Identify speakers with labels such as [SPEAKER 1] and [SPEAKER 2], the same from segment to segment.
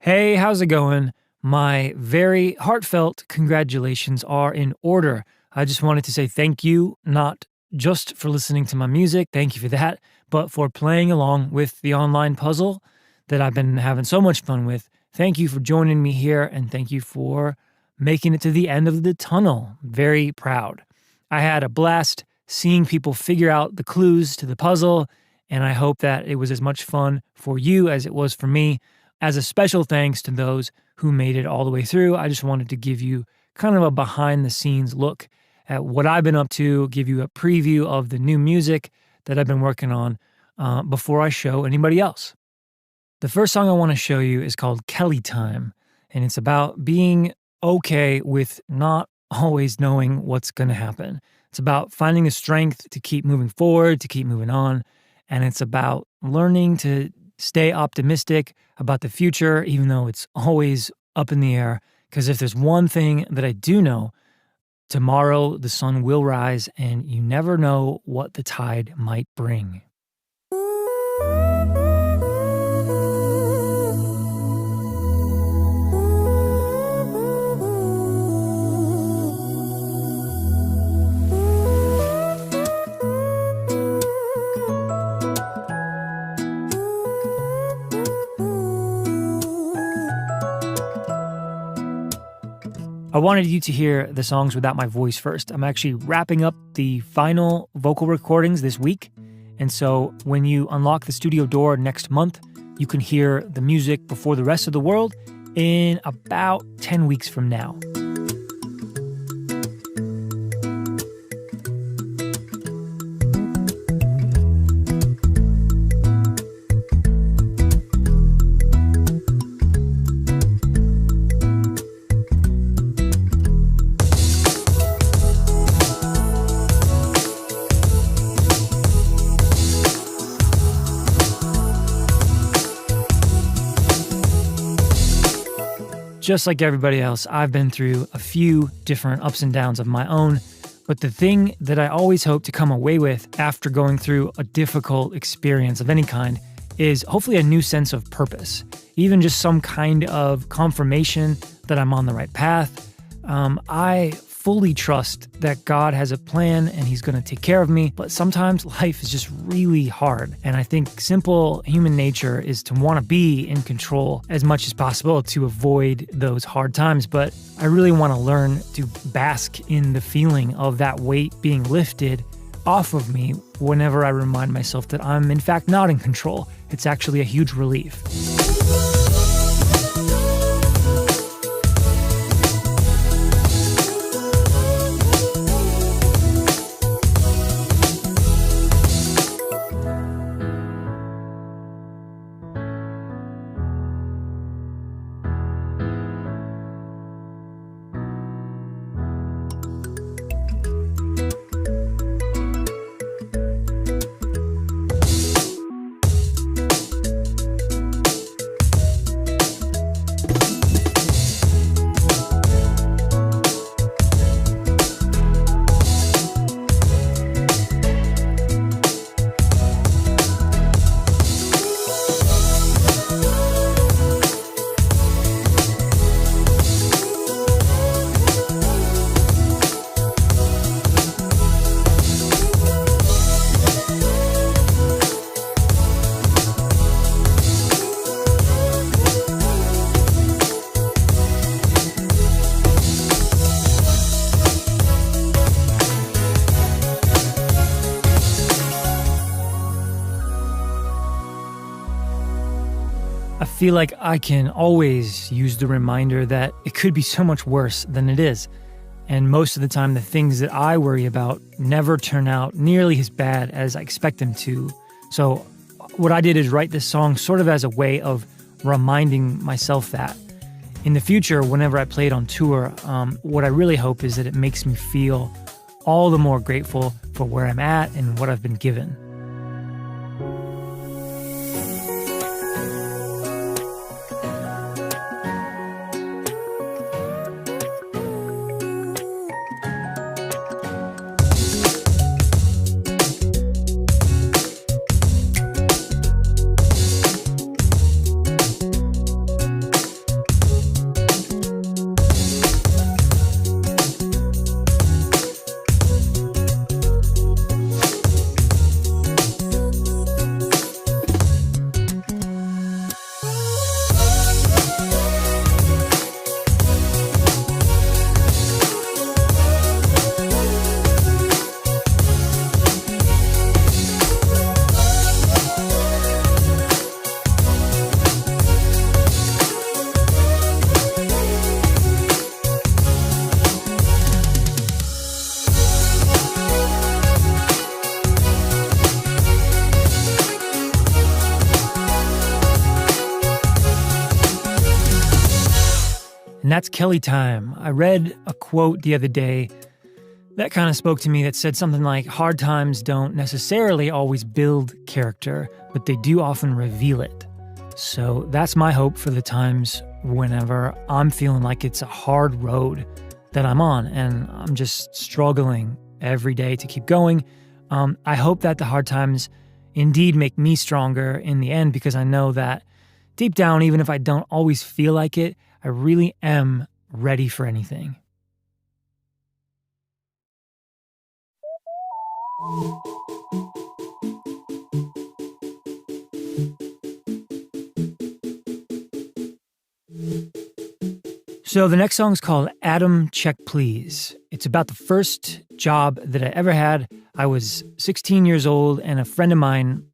[SPEAKER 1] Hey, how's it going? My very heartfelt congratulations are in order. I just wanted to say thank you, not just for listening to my music, thank you for that, but for playing along with the online puzzle that I've been having so much fun with. Thank you for joining me here, and thank you for making it to the end of the tunnel. Very proud. I had a blast seeing people figure out the clues to the puzzle, and I hope that it was as much fun for you as it was for me. As a special thanks to those who made it all the way through, I just wanted to give you kind of a behind the scenes look at what I've been up to, give you a preview of the new music that I've been working on before I show anybody else. The first song I want to show you is called Kelly Time, and it's about being okay with not always knowing what's going to happen. It's about finding the strength to keep moving forward, to keep moving on, and it's about learning to stay optimistic about the future, even though it's always up in the air. Because if there's one thing that I do know, tomorrow the sun will rise and you never know what the tide might bring. I wanted you to hear the songs without my voice first. I'm actually wrapping up the final vocal recordings this week. And so when you unlock the studio door next month, you can hear the music before the rest of the world in about 10 weeks from now. Just like everybody else, I've been through a few different ups and downs of my own, but the thing that I always hope to come away with after going through a difficult experience of any kind is hopefully a new sense of purpose, even just some kind of confirmation that I'm on the right path. I fully trust that God has a plan and he's going to take care of me, but sometimes life is just really hard. And I think simple human nature is to want to be in control as much as possible to avoid those hard times. But I really want to learn to bask in the feeling of that weight being lifted off of me whenever I remind myself that I'm in fact not in control. It's actually a huge relief. I feel like I can always use the reminder that it could be so much worse than it is. And most of the time, the things that I worry about never turn out nearly as bad as I expect them to. So what I did is write this song sort of as a way of reminding myself that. In the future, whenever I play it on tour, what I really hope is that it makes me feel all the more grateful for where I'm at and what I've been given. And that's Kelly time. I read a quote the other day that kind of spoke to me that said something like, hard times don't necessarily always build character, but they do often reveal it. So that's my hope for the times whenever I'm feeling like it's a hard road that I'm on and I'm just struggling every day to keep going. I hope that the hard times indeed make me stronger in the end, because I know that deep down, even if I don't always feel like it, I really am ready for anything. So the next song is called Adam Check Please. It's about the first job that I ever had. I was 16 years old, and a friend of mine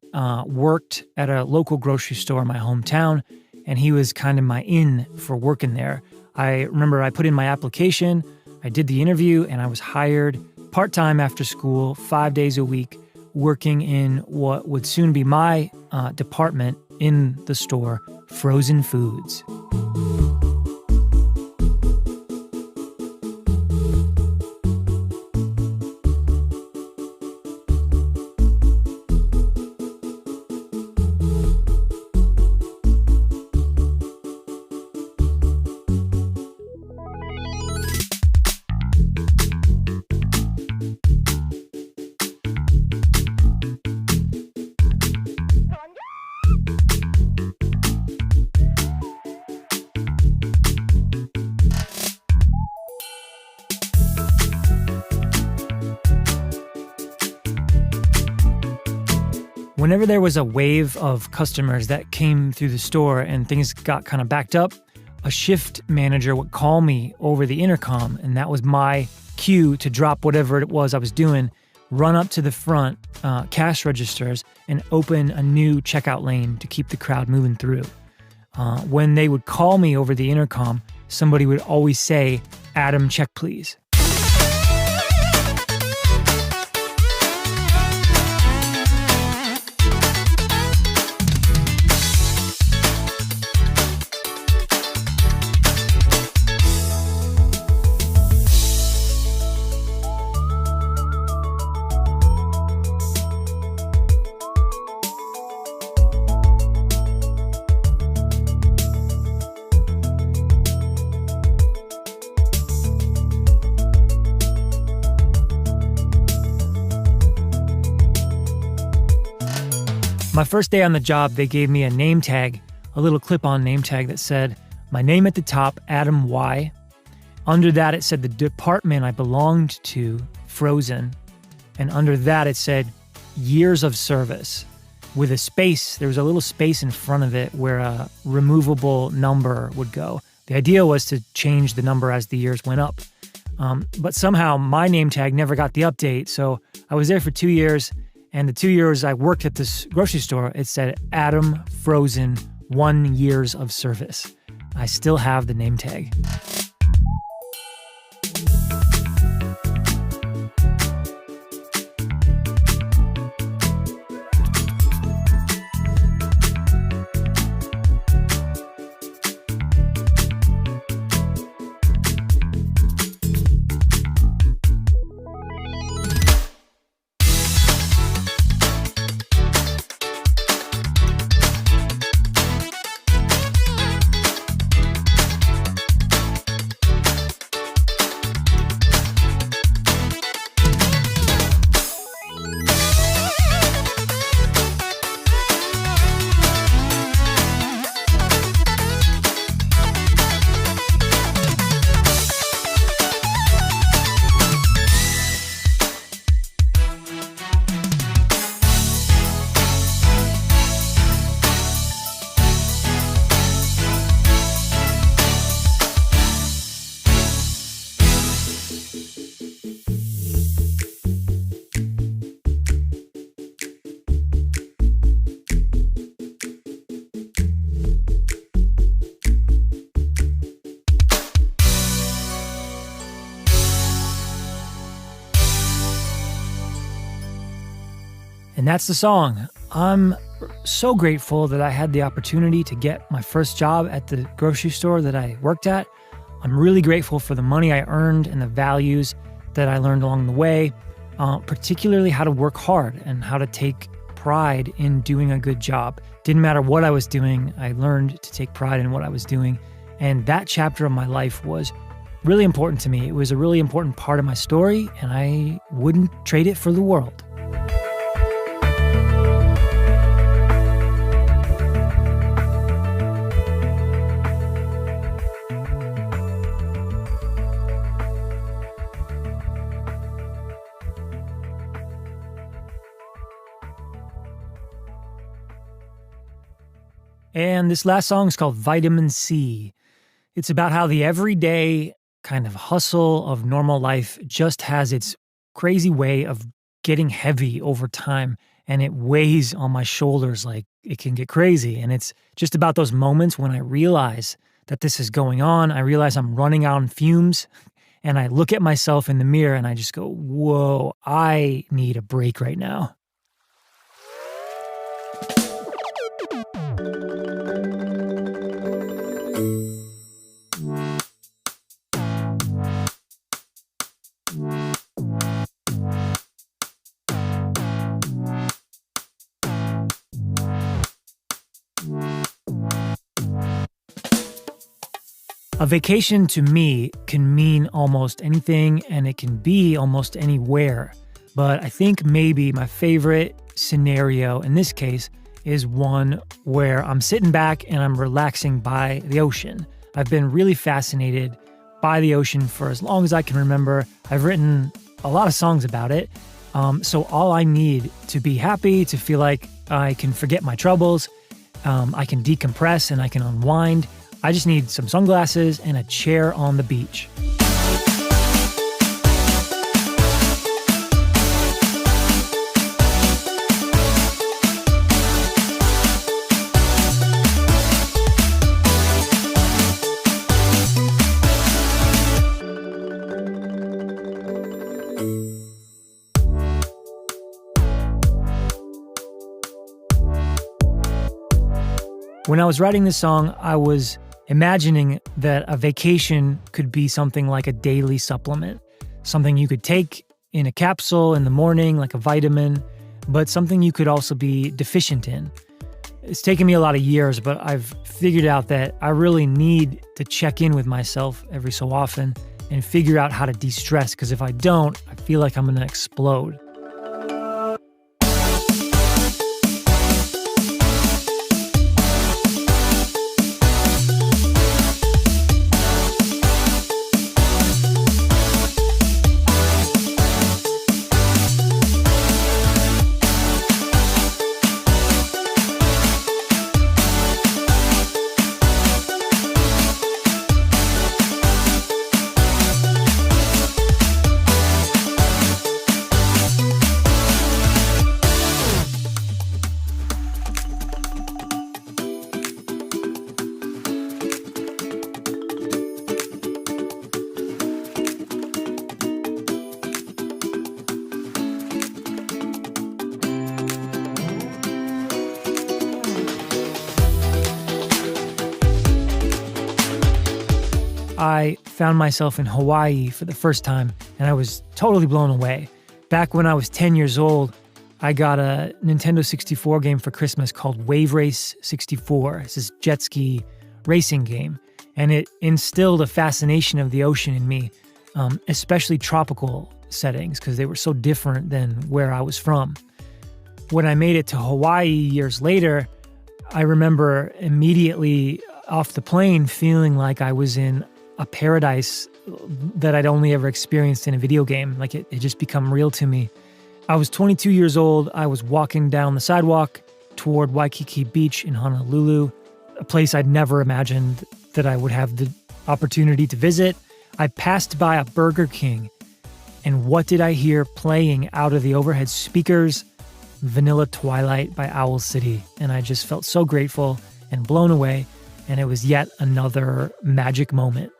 [SPEAKER 1] worked at a local grocery store in my hometown, and he was kind of my in for working there. I remember I put in my application, I did the interview, and I was hired part-time after school, 5 days a week, working in what would soon be my department in the store, frozen foods. Whenever there was a wave of customers that came through the store and things got kind of backed up, a shift manager would call me over the intercom, and that was my cue to drop whatever it was I was doing, run up to the front cash registers, and open a new checkout lane to keep the crowd moving through. When they would call me over the intercom, somebody would always say, "Adam, check please." My first day on the job, they gave me a name tag, a little clip-on name tag that said, my name at the top, Adam Y. Under that, it said the department I belonged to, Frozen. And under that, it said, years of service. With a space, there was a little space in front of it where a removable number would go. The idea was to change the number as the years went up. But somehow, my name tag never got the update, so I was there for 2 years. And the 2 years I worked at this grocery store, it said Adam Frozen 1 years of service. I still have the name tag. And that's the song. I'm so grateful that I had the opportunity to get my first job at the grocery store that I worked at. I'm really grateful for the money I earned and the values that I learned along the way, particularly how to work hard and how to take pride in doing a good job. Didn't matter what I was doing, I learned to take pride in what I was doing. And that chapter of my life was really important to me. It was a really important part of my story, and I wouldn't trade it for the world. And this last song is called Vitamin C. It's about how the everyday kind of hustle of normal life just has its crazy way of getting heavy over time, and it weighs on my shoulders like it can get crazy. And it's just about those moments when I realize that this is going on. I realize I'm running out on fumes, and I look at myself in the mirror and I just go, whoa, I need a break right now. A vacation to me can mean almost anything, and it can be almost anywhere. But I think maybe my favorite scenario in this case is one where I'm sitting back and I'm relaxing by the ocean. I've been really fascinated by the ocean for as long as I can remember. I've written a lot of songs about it. So all I need to be happy, to feel like I can forget my troubles, I can decompress and I can unwind. I just need some sunglasses and a chair on the beach. When I was writing this song, I was imagining that a vacation could be something like a daily supplement, something you could take in a capsule in the morning, like a vitamin, but something you could also be deficient in. It's taken me a lot of years, but I've figured out that I really need to check in with myself every so often and figure out how to de-stress, because if I don't, I feel like I'm going to explode. I found myself in Hawaii for the first time, and I was totally blown away. Back when I was 10 years old, I got a Nintendo 64 game for Christmas called Wave Race 64. It's this jet ski racing game, and it instilled a fascination of the ocean in me, especially tropical settings, because they were so different than where I was from. When I made it to Hawaii years later, I remember immediately off the plane feeling like I was in a paradise that I'd only ever experienced in a video game. Like it just become real to me. I was 22 years old. I was walking down the sidewalk toward Waikiki Beach in Honolulu, a place I'd never imagined that I would have the opportunity to visit. I passed by a Burger King, and what did I hear playing out of the overhead speakers? Vanilla Twilight by Owl City. And I just felt so grateful and blown away, and it was yet another magic moment.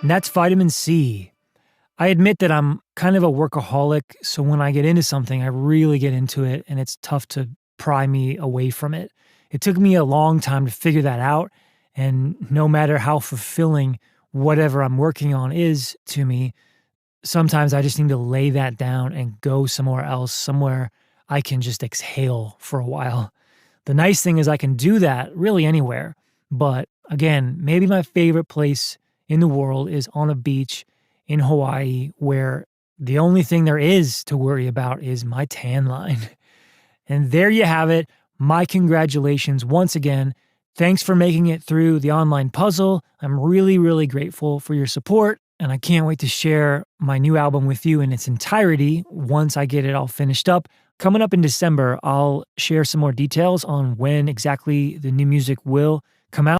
[SPEAKER 1] and that's vitamin C. I admit that I'm kind of a workaholic, so when I get into something, I really get into it, and it's tough to pry me away from it. It took me a long time to figure that out, and no matter how fulfilling whatever I'm working on is to me, sometimes I just need to lay that down and go somewhere else, somewhere I can just exhale for a while. The nice thing is I can do that really anywhere. But again, maybe my favorite place in the world is on a beach in Hawaii where the only thing there is to worry about is my tan line. And there you have it. My congratulations once again. Thanks for making it through the online puzzle. I'm really, really grateful for your support. And I can't wait to share my new album with you in its entirety once I get it all finished up. Coming up in December, I'll share some more details on when exactly the new music will come out.